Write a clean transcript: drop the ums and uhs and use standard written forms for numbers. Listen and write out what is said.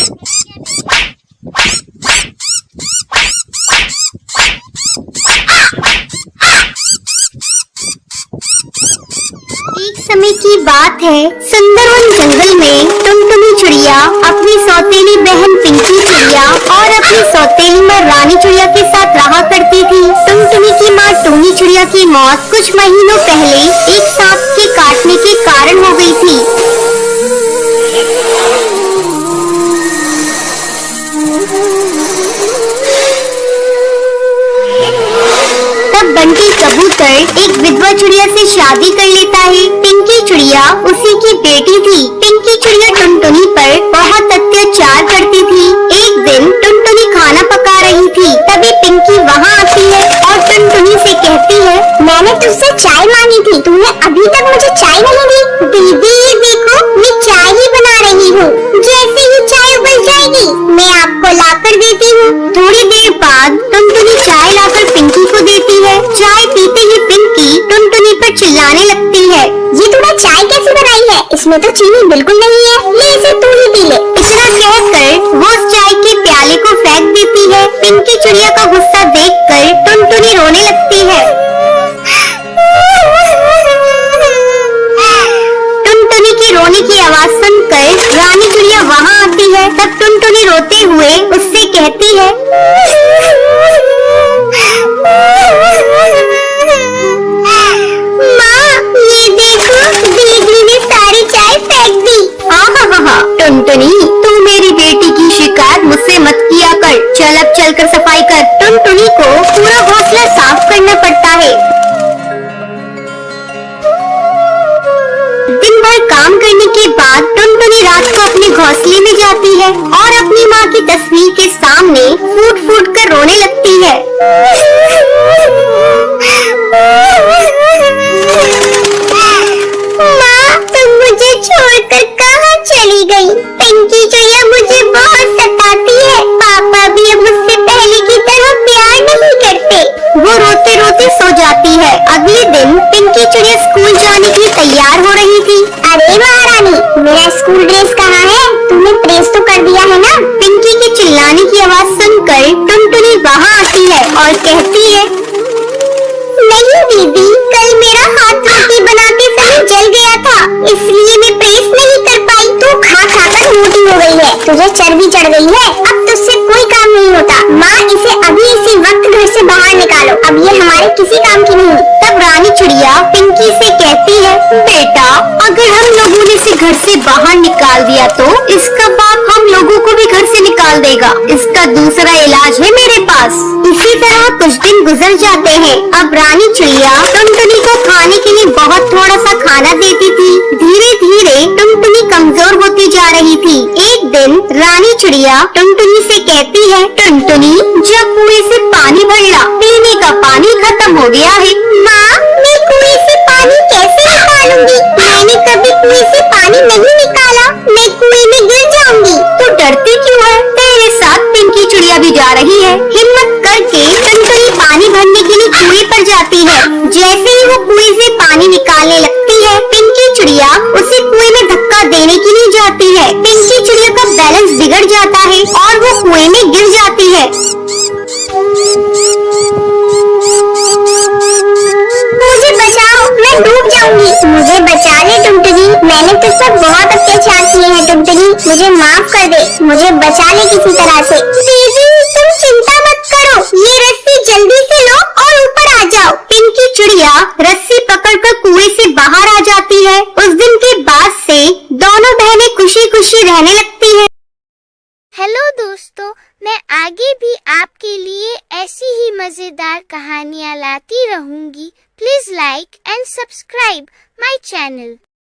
एक समय की बात है, सुंदरवन जंगल में टुनटुनी चिड़िया अपनी सौतेली बहन पिंकी चिड़िया और अपनी सौतेली माँ रानी चिड़िया के साथ रहा करती थी। टुनटुनी की माँ टूनी चिड़िया की मौत कुछ महीनों पहले एक सांप के काटने के कारण हो गई थी। बंटी कबूतर एक विधवा चिड़िया से शादी कर लेता है। पिंकी चिड़िया उसी की बेटी थी। पिंकी चिड़िया टुनटुनी पर बहुत अत्याचार करती थी। एक दिन टुनटुनी खाना पका रही थी, तभी पिंकी वहाँ आती है और टुनटुनी से कहती है, मैंने तुझसे चाय मांगी थी, तूने अभी तक मुझे चाय नहीं दी। दीदी ये देखो, मैं चाय ही बना रही हूँ, जैसे ही चाय उबल जाएगी मैं आपको लाकर देती हूँ। थोड़ी देर बाद टुनटुनी चाय लाकर पिंकी को देती है। चाय पीते ही पिंकी टुनटुनी पर चिल्लाने लगती है, ये तूने चाय कैसे बनाई है? इसमें तो चीनी बिल्कुल नहीं है, ले इसे तू ही पी ले। इतना कहकर वो उस चाय के प्याले को फेंक देती है। पिंकी चिड़िया का गुस्सा देखकर टुनटुनी रोने लगती है। टुनटुनी की रोने की आवाज सुनकर रानी चिड़िया वहाँ आती है। तब टुनटुनी रोते हुए उससे कहती है, टुनटुनी तू मेरी बेटी की शिकायत मुझसे मत किया कर, चल अब चलकर सफाई कर। टुनटुनी को पूरा घोंसला साफ करना पड़ता है। दिन भर काम करने के बाद टुनटुनी रात को अपने घोंसले में जाती है और अपनी माँ की तस्वीर के सामने फूट फूट कर रोने लगती है। माँ तुम मुझे छोड़कर कहाँ चली गई? पिंकी चिड़िया मुझे बहुत सताती है, पापा भी अब मुझसे पहले की तरह प्यार नहीं करते। वो रोते रोते सो जाती है। अगले दिन पिंकी चिड़िया स्कूल जाने के लिए तैयार हो रही थी। अरे महारानी, मेरा स्कूल ड्रेस कहाँ है? तूने प्रेस तो कर दिया है ना? पिंकी के चिल्लाने की आवाज सुनकर टुनटुनी वहाँ आती है और कहती है, नहीं दीदी, कल मेरा हाथ रोटी बनाते समय जल गया था, इसलिए मैं प्रेस नहीं कर पाई। तू खा खा कर मोटी हो गई है, तुझे चर्बी चढ़ गई है, अब तुझसे कोई काम नहीं होता। माँ इसे अभी इसी वक्त घर से बाहर निकालो, अब ये हमारे किसी काम की नहीं। तब रानी चिड़िया पिंकी से कहती है, बेटा अगर हम लोगों ने इसे घर से बाहर निकाल दिया तो इसका बाप हम लोगों को भी घर से निकाल देगा। इसका दूसरा इलाज है मेरे पास। इसी तरह कुछ दिन गुजर जाते हैं। अब रानी चिड़िया टुनटुनी को खाने के लिए बहुत थोड़ा सा खाना देती थी। धीरे धीरे टुनटुनी कमजोर होती जा रही थी। एक दिन रानी चिड़िया टुनटुनी से कहती है, टुनटुनी जब कुएं से पानी भर ला, पीने का पानी खत्म हो गया है। माँ मैं कुएं से पानी कैसे निकालूंगी? मैंने कभी कुएं से पानी नहीं निकाला, मैं कुएं में गिर जाऊंगी। तो डरती क्यों है? तेरे साथ पिंकी चिड़िया भी जा रही है। हिम्मत करके टुनटुनी पानी भरने के लिए कुएं पर जाती है। जैसे ही वो कुएं से पानी निकालने लगती है, पिंकी चिड़िया उसे कुएं में धक्का देने के लिए जाती है। पिंकी चिड़िया का बैलेंस बिगड़ जाता है और वो कुएं में गिर जाती है। मुझे बचाओ, मैं डूब जाऊंगी। मुझे बचा ले टुनटुनी, मैंने तुझ पर बहुत अत्याचार किए हैं टुनटुनी, मुझे माफ कर दे, मुझे बचा ले किसी तरह से। दीदी तुम चिंता मत करो, ये रस्सी जल्दी से लो और ऊपर आ जाओ। पिंकी चिड़िया रस्सी पकड़कर कुएं से बाहर आ जाती है। उस दिन के बाद से दोनों बहनें खुशी खुशी रहने लगती है। हेलो दोस्तों, मैं आगे भी आपके लिए ऐसी ही मजेदार कहानियाँ लाती रहूंगी। Please like and subscribe my channel.